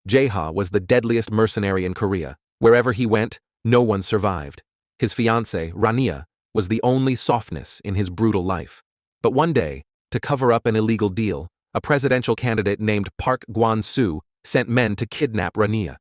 Jae-ha was the deadliest mercenary in Korea. Wherever he went, no one survived. His fiancée, Rania, was the only softness in his brutal life. But one day, to cover up an illegal deal, a presidential candidate named Park Gwon-soo sent men to kidnap Rania.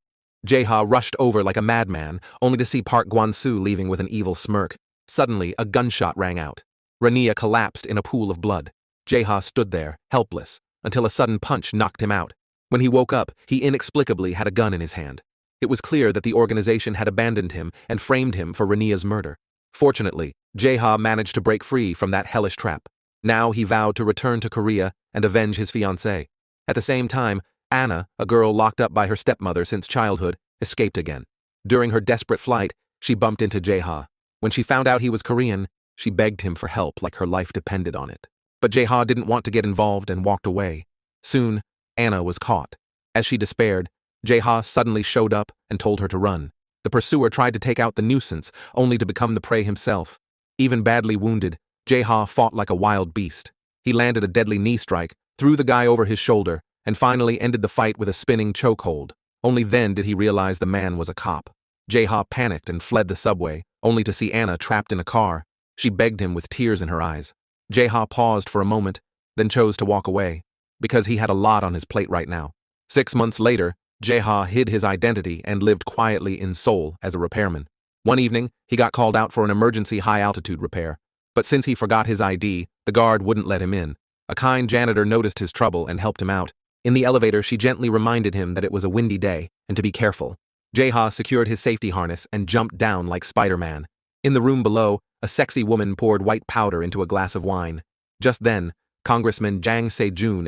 Jae-ha rushed over like a madman, only to see Park Gwon-soo leaving with an evil smirk. Suddenly, a gunshot rang out. Rania collapsed in a pool of blood. Jae-ha stood there, helpless, until a sudden punch knocked him out. When he woke up, he inexplicably had a gun in his hand. It was clear that the organization had abandoned him and framed him for Rania's murder. Fortunately, Jae-ha managed to break free from that hellish trap. Now he vowed to return to Korea and avenge his fiancée. At the same time, Anna, a girl locked up by her stepmother since childhood, escaped again. During her desperate flight, she bumped into Jae-ha. When she found out he was Korean, she begged him for help like her life depended on it. But Jae-ha didn't want to get involved and walked away. Soon, Anna was caught. As she despaired, Jae-ha suddenly showed up and told her to run. The pursuer tried to take out the nuisance, only to become the prey himself. Even badly wounded, Jae-ha fought like a wild beast. He landed a deadly knee strike, threw the guy over his shoulder, and finally ended the fight with a spinning chokehold. Only then did he realize the man was a cop. Jae-ha panicked and fled the subway, only to see Anna trapped in a car. She begged him with tears in her eyes. Jae-ha paused for a moment, then chose to walk away, because he had a lot on his plate right now. 6 months later, Jae-ha hid his identity and lived quietly in Seoul as a repairman. One evening, he got called out for an emergency high-altitude repair. But since he forgot his ID, the guard wouldn't let him in. A kind janitor noticed his trouble and helped him out. In the elevator, she gently reminded him that it was a windy day and to be careful. Jae-ha secured his safety harness and jumped down like Spider-Man. In the room below, a sexy woman poured white powder into a glass of wine. Just then, Congressman Chang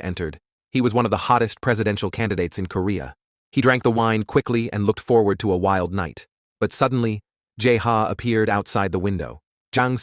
entered. He was one of the hottest presidential candidates in Korea. He drank the wine quickly and looked forward to a wild night. But suddenly, Jae-ha appeared outside the window. Chang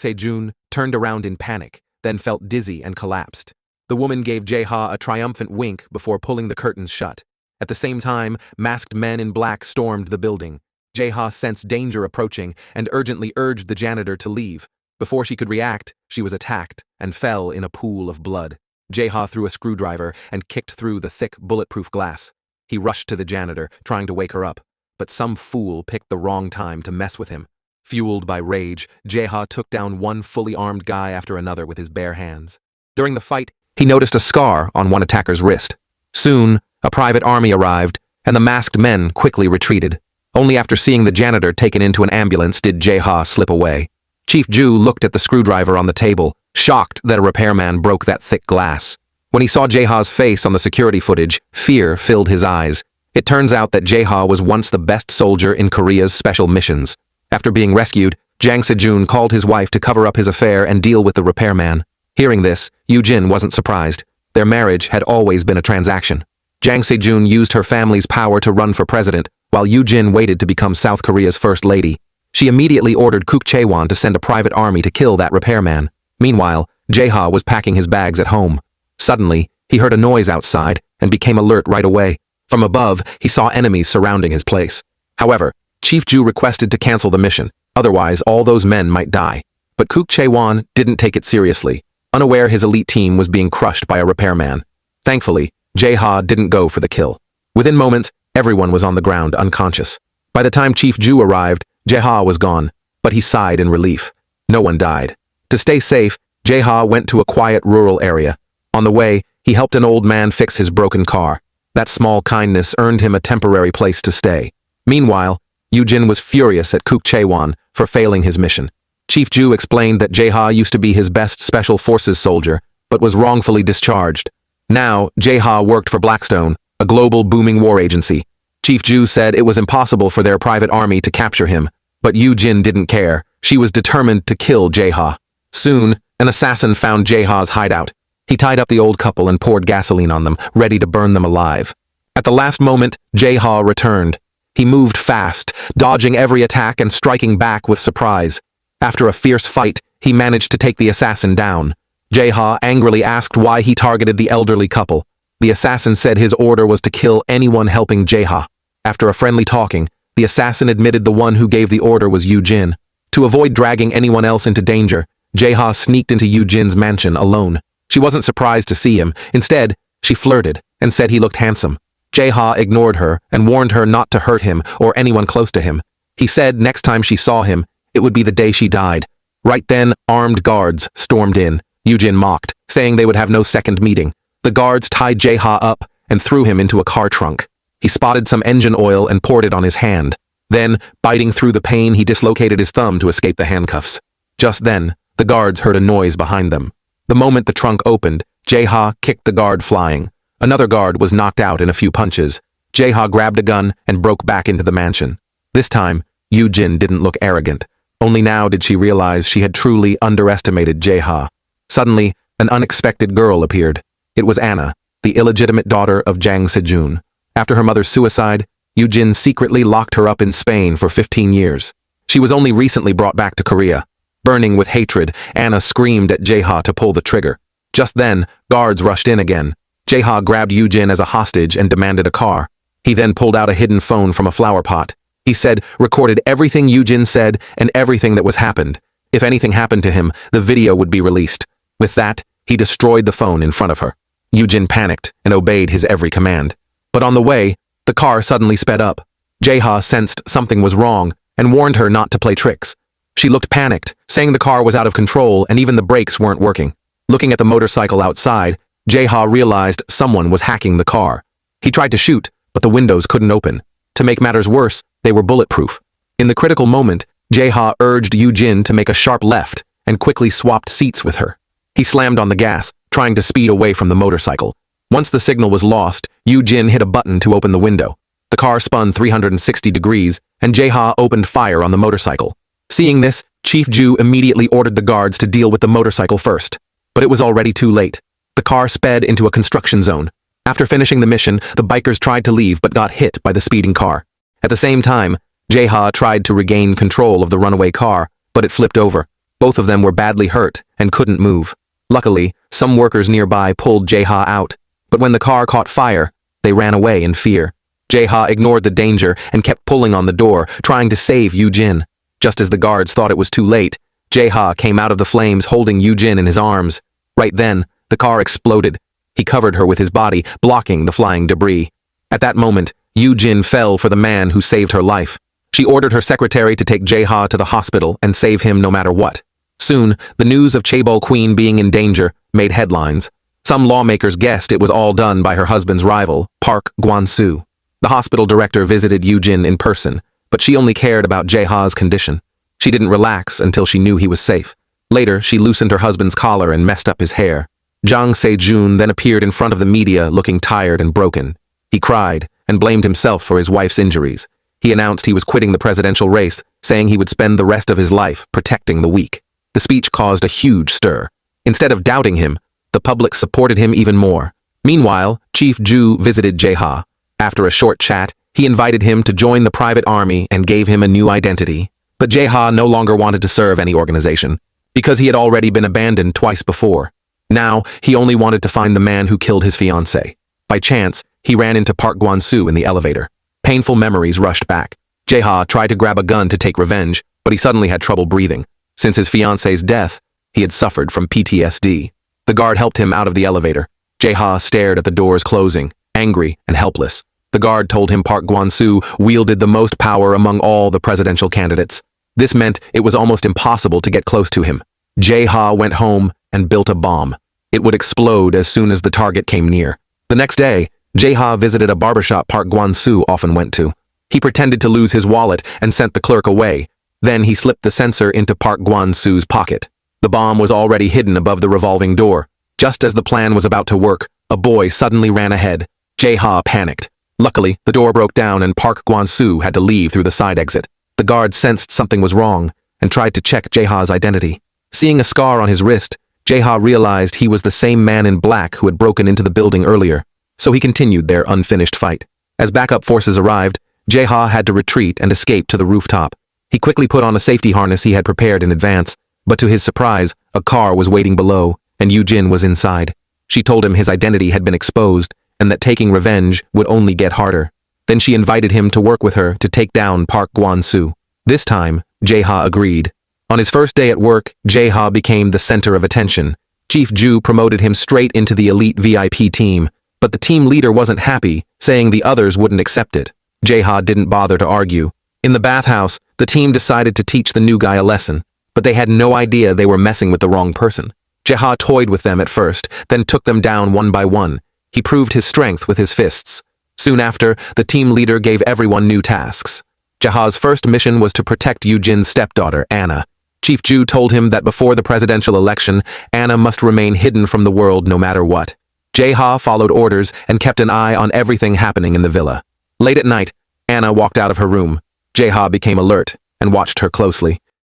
turned around in panic, then felt dizzy and collapsed. The woman gave Jae-ha a triumphant wink before pulling the curtains shut. At the same time, masked men in black stormed the building. Jae-ha sensed danger approaching and urgently urged the janitor to leave. Before she could react, she was attacked and fell in a pool of blood. Jae-ha threw a screwdriver and kicked through the thick, bulletproof glass. He rushed to the janitor, trying to wake her up, but some fool picked the wrong time to mess with him. Fueled by rage, Jae-ha took down one fully armed guy after another with his bare hands. During the fight, he noticed a scar on one attacker's wrist. Soon, a private army arrived, and the masked men quickly retreated. Only after seeing the janitor taken into an ambulance did Jae-ha slip away. Chief Ju looked at the screwdriver on the table, shocked that a repairman broke that thick glass. When he saw Jae-ha's face on the security footage, fear filled his eyes. It turns out that Jae-ha was once the best soldier in Korea's special missions. After being rescued, Jang Se-joon called his wife to cover up his affair and deal with the repairman. Hearing this, Yoo-jin wasn't surprised. Their marriage had always been a transaction. Jang Se-joon used her family's power to run for president, while Yoo-jin waited to become South Korea's first lady. She immediately ordered Kook Chae-won to send a private army to kill that repairman. Meanwhile, Jae-ha was packing his bags at home. Suddenly, he heard a noise outside and became alert right away. From above, he saw enemies surrounding his place. However, Chief Ju requested to cancel the mission, otherwise all those men might die. But Kook Chae-won didn't take it seriously, unaware his elite team was being crushed by a repairman. Thankfully, Jae-ha didn't go for the kill. Within moments, everyone was on the ground unconscious. By the time Chief Ju arrived, Jae-ha was gone, but he sighed in relief. No one died. To stay safe, Jae-ha went to a quiet rural area. On the way, he helped an old man fix his broken car. That small kindness earned him a temporary place to stay. Meanwhile, Yoo-jin was furious at Kook Chae-won for failing his mission. Chief Ju explained that Jae-ha used to be his best special forces soldier, but was wrongfully discharged. Now, Jae-ha worked for Blackstone, a global booming war agency. Chief Ju said it was impossible for their private army to capture him, but Yoo-jin didn't care. She was determined to kill Jae-ha. Soon, an assassin found Jae-ha's hideout. He tied up the old couple and poured gasoline on them, ready to burn them alive. At the last moment, Jae-ha returned. He moved fast, dodging every attack and striking back with surprise. After a fierce fight, he managed to take the assassin down. Jae-ha angrily asked why he targeted the elderly couple. The assassin said his order was to kill anyone helping Jae-ha. After a friendly talking, the assassin admitted the one who gave the order was Yoo-jin. To avoid dragging anyone else into danger, Jae-ha sneaked into Yoo-jin's mansion alone. She wasn't surprised to see him. Instead, she flirted and said he looked handsome. Jae-ha ignored her and warned her not to hurt him or anyone close to him. He said next time she saw him, it would be the day she died. Right then, armed guards stormed in. Yoojin mocked, saying they would have no second meeting. The guards tied Jae-ha up and threw him into a car trunk. He spotted some engine oil and poured it on his hand. Then, biting through the pain, he dislocated his thumb to escape the handcuffs. Just then, the guards heard a noise behind them. The moment the trunk opened, Jae-ha kicked the guard flying. Another guard was knocked out in a few punches. Jae-ha grabbed a gun and broke back into the mansion. This time, Yoojin didn't look arrogant. Only now did she realize she had truly underestimated Jae-ha. Suddenly, an unexpected girl appeared. It was Anna, the illegitimate daughter of Jang Sejun. After her mother's suicide, Yoojin secretly locked her up in Spain for 15 years. She was only recently brought back to Korea. Burning with hatred, Anna screamed at Jae-ha to pull the trigger. Just then, guards rushed in again. Jae-ha grabbed Yoojin as a hostage and demanded a car. He then pulled out a hidden phone from a flower pot. He said, recorded everything Yoojin said and everything that was happened. If anything happened to him, the video would be released. With that, he destroyed the phone in front of her. Yoojin panicked and obeyed his every command. But on the way, the car suddenly sped up. Jae-ha sensed something was wrong and warned her not to play tricks. She looked panicked, saying the car was out of control and even the brakes weren't working. Looking at the motorcycle outside, Jae-ha realized someone was hacking the car. He tried to shoot, but the windows couldn't open. To make matters worse, they were bulletproof. In the critical moment, Jae-ha urged Yoojin to make a sharp left and quickly swapped seats with her. He slammed on the gas, trying to speed away from the motorcycle. Once the signal was lost, Yoojin hit a button to open the window. The car spun 360 degrees, and Jae-ha opened fire on the motorcycle. Seeing this, Chief Ju immediately ordered the guards to deal with the motorcycle first. But it was already too late. The car sped into a construction zone. After finishing the mission, the bikers tried to leave but got hit by the speeding car. At the same time, Jae-ha tried to regain control of the runaway car, but it flipped over. Both of them were badly hurt and couldn't move. Luckily, some workers nearby pulled Jae-ha out, but when the car caught fire, they ran away in fear. Jae-ha ignored the danger and kept pulling on the door, trying to save Yoojin. Just as the guards thought it was too late, Jae-ha came out of the flames holding Yoojin in his arms. Right then, the car exploded. He covered her with his body, blocking the flying debris. At that moment, Yoojin fell for the man who saved her life. She ordered her secretary to take Jae-ha to the hospital and save him no matter what. Soon, the news of Chaebol Queen being in danger made headlines. Some lawmakers guessed it was all done by her husband's rival, Park Gwon-soo. The hospital director visited Yoojin in person, but she only cared about Jae-ha's condition. She didn't relax until she knew he was safe. Later, she loosened her husband's collar and messed up his hair. Jang Se-jun then appeared in front of the media looking tired and broken. He cried and blamed himself for his wife's injuries. He announced he was quitting the presidential race, saying he would spend the rest of his life protecting the weak. The speech caused a huge stir. Instead of doubting him, the public supported him even more. Meanwhile, Chief Ju visited Jae-ha. After a short chat, he invited him to join the private army and gave him a new identity. But Jae-ha no longer wanted to serve any organization, because he had already been abandoned twice before. Now, he only wanted to find the man who killed his fiancée. By chance, he ran into Park Gwon-soo in the elevator. Painful memories rushed back. Jae-ha tried to grab a gun to take revenge, but he suddenly had trouble breathing. Since his fiancée's death, he had suffered from PTSD. The guard helped him out of the elevator. Jae-ha stared at the doors closing, angry and helpless. The guard told him Park Gwon-soo wielded the most power among all the presidential candidates. This meant it was almost impossible to get close to him. Jae-ha went home and built a bomb. It would explode as soon as the target came near. The next day, Jae-ha visited a barbershop Park Gwon-soo often went to. He pretended to lose his wallet and sent the clerk away. Then he slipped the sensor into Park Gwon-soo's pocket. The bomb was already hidden above the revolving door. Just as the plan was about to work, a boy suddenly ran ahead. Jae-ha panicked. Luckily, the door broke down and Park Gwon-soo had to leave through the side exit. The guard sensed something was wrong and tried to check Jae-ha's identity. Seeing a scar on his wrist, Jae-ha realized he was the same man in black who had broken into the building earlier, so he continued their unfinished fight. As backup forces arrived, Jae-ha had to retreat and escape to the rooftop. He quickly put on a safety harness he had prepared in advance, but to his surprise, a car was waiting below, and Yoojin was inside. She told him his identity had been exposed, and that taking revenge would only get harder. Then she invited him to work with her to take down Park Gwon-soo. This time, Jae-ha agreed. On his first day at work, Jae-ha became the center of attention. Chief Ju promoted him straight into the elite VIP team, but the team leader wasn't happy, saying the others wouldn't accept it. Jae-ha didn't bother to argue. In the bathhouse, the team decided to teach the new guy a lesson, but they had no idea they were messing with the wrong person. Jae-ha toyed with them at first, then took them down one by one. He proved his strength with his fists. Soon after, the team leader gave everyone new tasks. Jae-ha's first mission was to protect Yoo-jin's stepdaughter, Anna. Chief Ju told him that before the presidential election, Anna must remain hidden from the world no matter what. Jae-ha followed orders and kept an eye on everything happening in the villa. Late at night, Anna walked out of her room. Jae-ha became alert and watched her closely.